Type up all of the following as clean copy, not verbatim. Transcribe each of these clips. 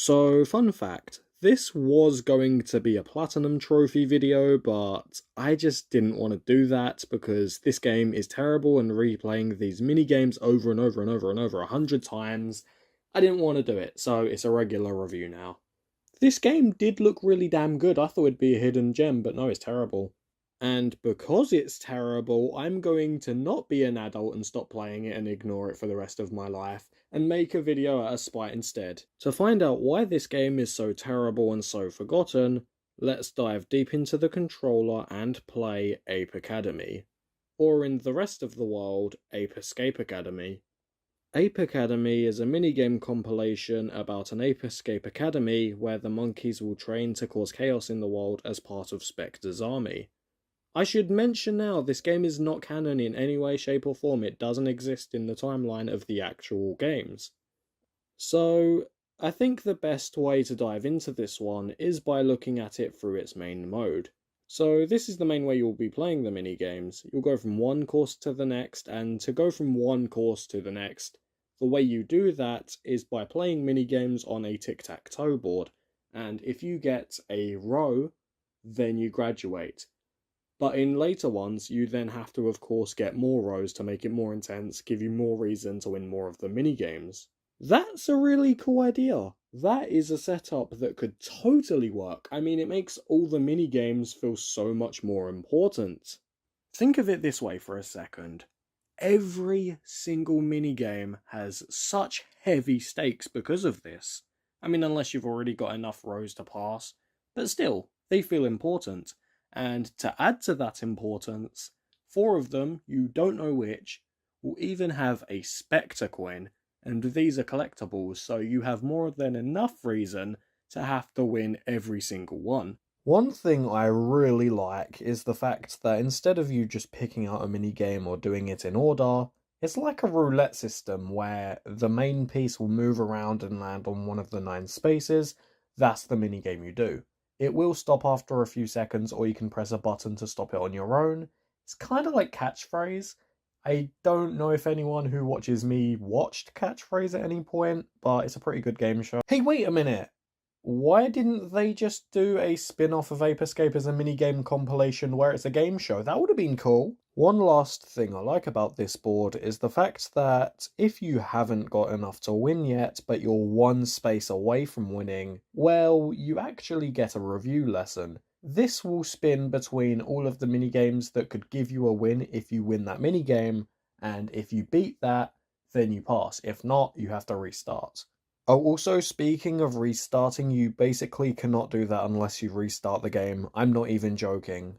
So, fun fact, this was going to be a platinum trophy video, but I just didn't want to do that because this game is terrible and replaying these mini games over and over and over and over 100 times. I didn't want to do it, so it's a regular review now. This game did look really damn good. I thought it'd be a hidden gem, but no, it's terrible. And because it's terrible, I'm going to not be an adult and stop playing it and ignore it for the rest of my life, and make a video out of spite instead. To find out why this game is so terrible and so forgotten, let's dive deep into the controller and play Ape Academy. Or in the rest of the world, Ape Escape Academy. Ape Academy is a minigame compilation about an Ape Escape Academy where the monkeys will train to cause chaos in the world as part of Spectre's army. I should mention now, this game is not canon in any way, shape or form. It doesn't exist in the timeline of the actual games. So, I think the best way to dive into this one is by looking at it through its main mode. So this is the main way you'll be playing the mini-games. You'll go from one course to the next, and to go from one course to the next, the way you do that is by playing mini-games on a tic-tac-toe board. And if you get a row, then you graduate. But in later ones, you then have to, of course, get more rows to make it more intense, give you more reason to win more of the mini-games. That's a really cool idea. That is a setup that could totally work. I mean, it makes all the mini-games feel so much more important. Think of it this way for a second. Every single minigame has such heavy stakes because of this. I mean, unless you've already got enough rows to pass. But still, they feel important. And to add to that importance, 4 of them, you don't know which, will even have a Spectre coin, and these are collectibles, so you have more than enough reason to have to win every single one. One thing I really like is the fact that instead of you just picking out a minigame or doing it in order, it's like a roulette system where the main piece will move around and land on one of the 9 spaces. That's the minigame you do. It will stop after a few seconds, or you can press a button to stop it on your own. It's kind of like Catchphrase. I don't know if anyone who watches me watched Catchphrase at any point, but it's a pretty good game show. Hey, wait a minute! Why didn't they just do a spin-off of Ape Escape as a minigame compilation where it's a game show? That would have been cool. One last thing I like about this board is the fact that if you haven't got enough to win yet, but you're one space away from winning, well, you actually get a review lesson. This will spin between all of the minigames that could give you a win if you win that minigame, and if you beat that, then you pass. If not, you have to restart. Oh, also, speaking of restarting, you basically cannot do that unless you restart the game. I'm not even joking.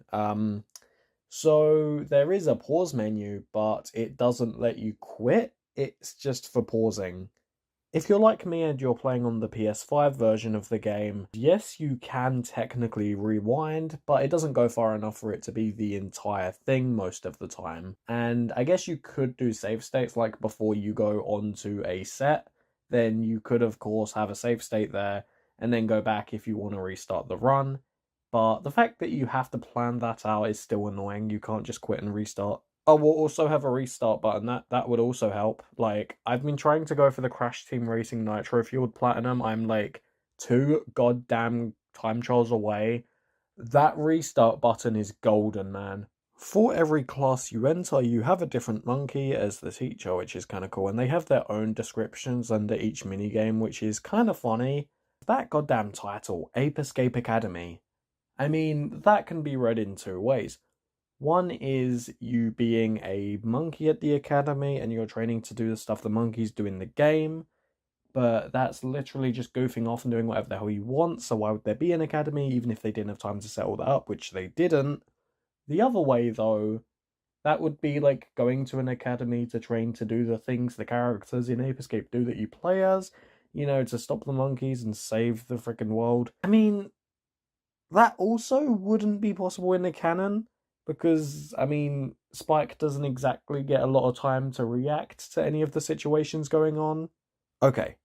So there is a pause menu, but it doesn't let you quit. It's just for pausing. If you're like me and you're playing on the PS5 version of the game, yes, you can technically rewind, but it doesn't go far enough for it to be the entire thing most of the time. And I guess you could do save states, like before you go onto a set, then you could, of course, have a save state there, and then go back if you want to restart the run. But the fact that you have to plan that out is still annoying. You can't just quit and restart. Oh, we'll also have a restart button. That would also help. Like, I've been trying to go for the Crash Team Racing Nitro Fueled Platinum. I'm like 2 goddamn time trials away. That restart button is golden, man. For every class you enter, you have a different monkey as the teacher, which is kind of cool. And they have their own descriptions under each minigame, which is kind of funny. That goddamn title, Ape Escape Academy. I mean, that can be read in 2 ways. One is you being a monkey at the academy and you're training to do the stuff the monkeys do in the game, but that's literally just goofing off and doing whatever the hell you want, so why would there be an academy even if they didn't have time to set all that up, which they didn't. The other way, though, that would be like going to an academy to train to do the things the characters in Ape Escape do that you play as, you know, to stop the monkeys and save the freaking world. I mean, that also wouldn't be possible in the canon, because, I mean, Spike doesn't exactly get a lot of time to react to any of the situations going on. Okay,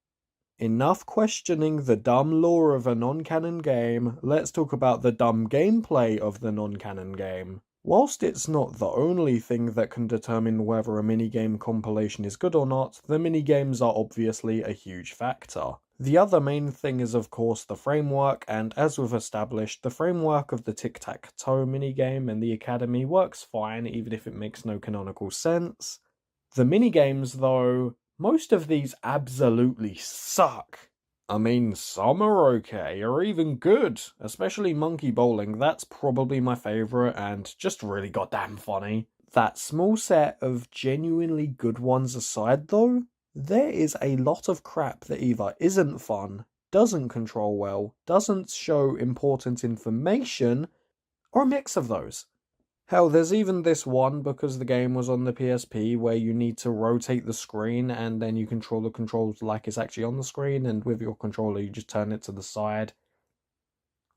enough questioning the dumb lore of a non-canon game, let's talk about the dumb gameplay of the non-canon game. Whilst it's not the only thing that can determine whether a minigame compilation is good or not, the minigames are obviously a huge factor. The other main thing is of course the framework, and as we've established, the framework of the tic-tac-toe minigame and the Academy works fine even if it makes no canonical sense. The minigames though, most of these absolutely suck. I mean, some are okay, or even good, especially Monkey Bowling, that's probably my favourite and just really goddamn funny. That small set of genuinely good ones aside though, there is a lot of crap that either isn't fun, doesn't control well, doesn't show important information, or a mix of those. Hell, there's even this one, because the game was on the PSP, where you need to rotate the screen and then you control the controls like it's actually on the screen, and with your controller you just turn it to the side.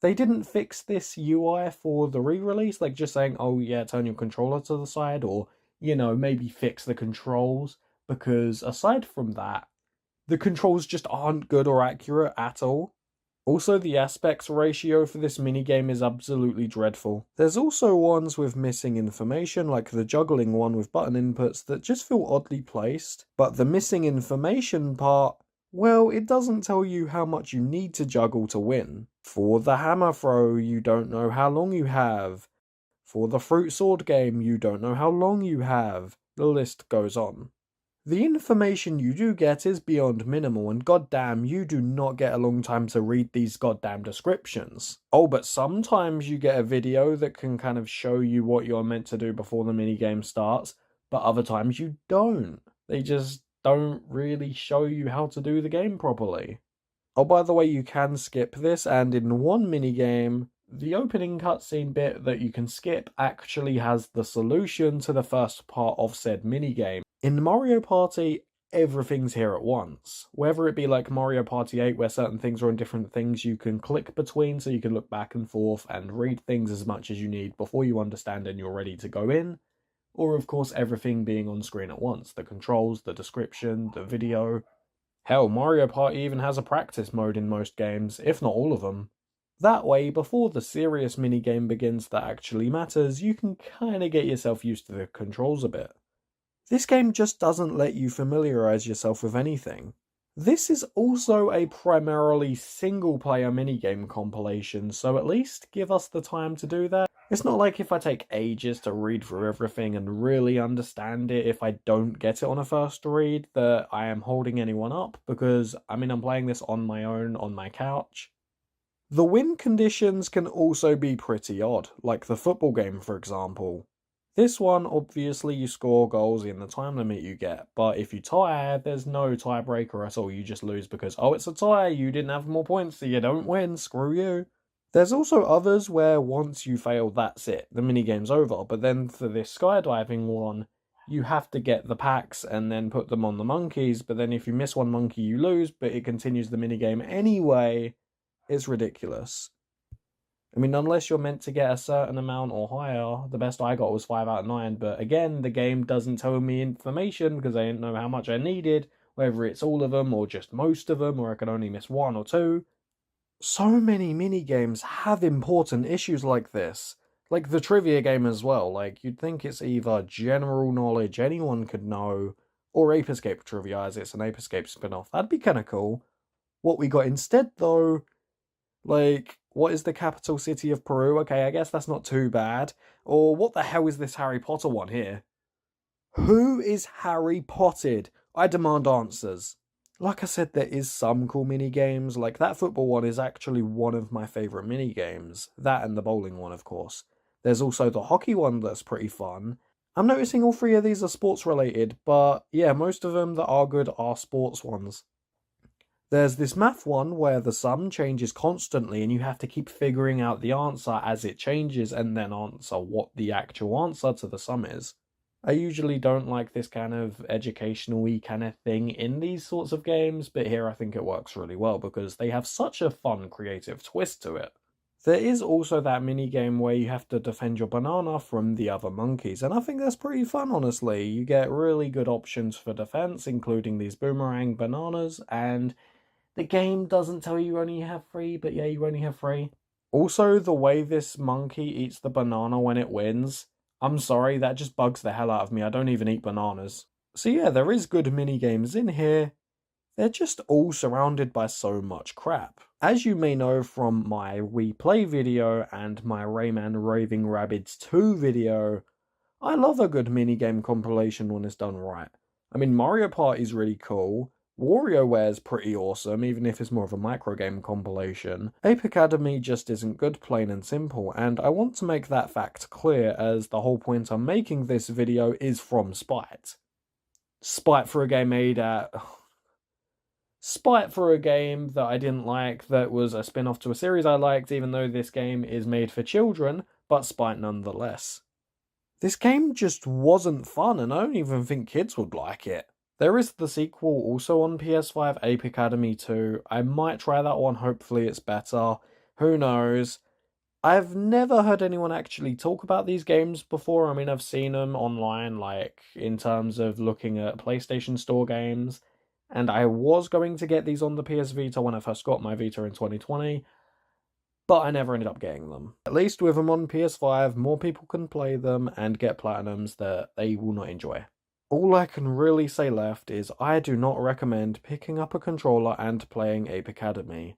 They didn't fix this UI for the re-release, like just saying, oh yeah, turn your controller to the side, or, maybe fix the controls, because aside from that, the controls just aren't good or accurate at all. Also, the aspects ratio for this minigame is absolutely dreadful. There's also ones with missing information, like the juggling one with button inputs, that just feel oddly placed. But the missing information part, well, it doesn't tell you how much you need to juggle to win. For the hammer throw, you don't know how long you have. For the fruit sword game, you don't know how long you have. The list goes on. The information you do get is beyond minimal, and goddamn, you do not get a long time to read these goddamn descriptions. Oh, but sometimes you get a video that can kind of show you what you're meant to do before the minigame starts, but other times you don't. They just don't really show you how to do the game properly. Oh, by the way, you can skip this, and in one minigame, the opening cutscene bit that you can skip actually has the solution to the first part of said minigame. In Mario Party, everything's here at once. Whether it be like Mario Party 8, where certain things are on different things you can click between, so you can look back and forth and read things as much as you need before you understand and you're ready to go in. Or, of course, everything being on screen at once. The controls, the description, the video. Hell, Mario Party even has a practice mode in most games, if not all of them. That way, before the serious minigame begins that actually matters, you can kinda get yourself used to the controls a bit. This game just doesn't let you familiarize yourself with anything. This is also a primarily single-player minigame compilation, so at least give us the time to do that. It's not like if I take ages to read through everything and really understand it if I don't get it on a first read, that I am holding anyone up, because, I'm playing this on my own, on my couch. The win conditions can also be pretty odd, like the football game for example. This one, obviously you score goals in the time limit you get, but if you tie, there's no tiebreaker at all, you just lose because, oh, it's a tie, you didn't have more points, so you don't win, screw you. There's also others where once you fail, that's it, the minigame's over, but then for this skydiving one, you have to get the packs and then put them on the monkeys, but then if you miss one monkey you lose, but it continues the minigame anyway. It's ridiculous. Unless you're meant to get a certain amount or higher, the best I got was 5 out of 9, but again, the game doesn't tell me information because I didn't know how much I needed, whether it's all of them or just most of them, or I can only miss one or two. So many minigames have important issues like this. Like the trivia game as well, like you'd think it's either general knowledge anyone could know, or Ape Escape trivia as it's an Ape Escape spin-off. That'd be kinda cool. What we got instead though, like, what is the capital city of Peru? Okay, I guess that's not too bad. Or what the hell is this Harry Potter one here? Who is Harry Potted? I demand answers. Like I said, there is some cool mini games. Like that football one is actually one of my favorite mini games. That and the bowling one, of course. There's also the hockey one that's pretty fun. I'm noticing all three of these are sports related, but yeah, most of them that are good are sports ones. There's this math one where the sum changes constantly and you have to keep figuring out the answer as it changes and then answer what the actual answer to the sum is. I usually don't like this kind of educational-y kind of thing in these sorts of games, but here I think it works really well because they have such a fun creative twist to it. There is also that mini game where you have to defend your banana from the other monkeys, and I think that's pretty fun, honestly. You get really good options for defense, including these boomerang bananas, and the game doesn't tell you only have 3, but yeah, you only have 3. Also, the way this monkey eats the banana when it wins, I'm sorry, that just bugs the hell out of me. I don't even eat bananas. So yeah, there is good mini games in here. they're just all surrounded by so much crap. As you may know from my We Play video and my Rayman Raving Rabbids 2 video, I love a good minigame compilation when it's done right. I mean, Mario Party's really cool, WarioWare's pretty awesome, even if it's more of a microgame compilation. Ape Academy just isn't good, plain and simple, and I want to make that fact clear, as the whole point I'm making this video is from spite. Spite for a game made at... Spite for a game that I didn't like, that was a spin-off to a series I liked, even though this game is made for children, but spite nonetheless. This game just wasn't fun, and I don't even think kids would like it. There is the sequel also on PS5, Ape Academy 2. I might try that one, hopefully it's better. Who knows? I've never heard anyone actually talk about these games before. I mean, I've seen them online, like, in terms of looking at PlayStation Store games. And I was going to get these on the PS Vita when I first got my Vita in 2020. But I never ended up getting them. At least with them on PS5, more people can play them and get platinums that they will not enjoy. All I can really say left is I do not recommend picking up a controller and playing Ape Academy.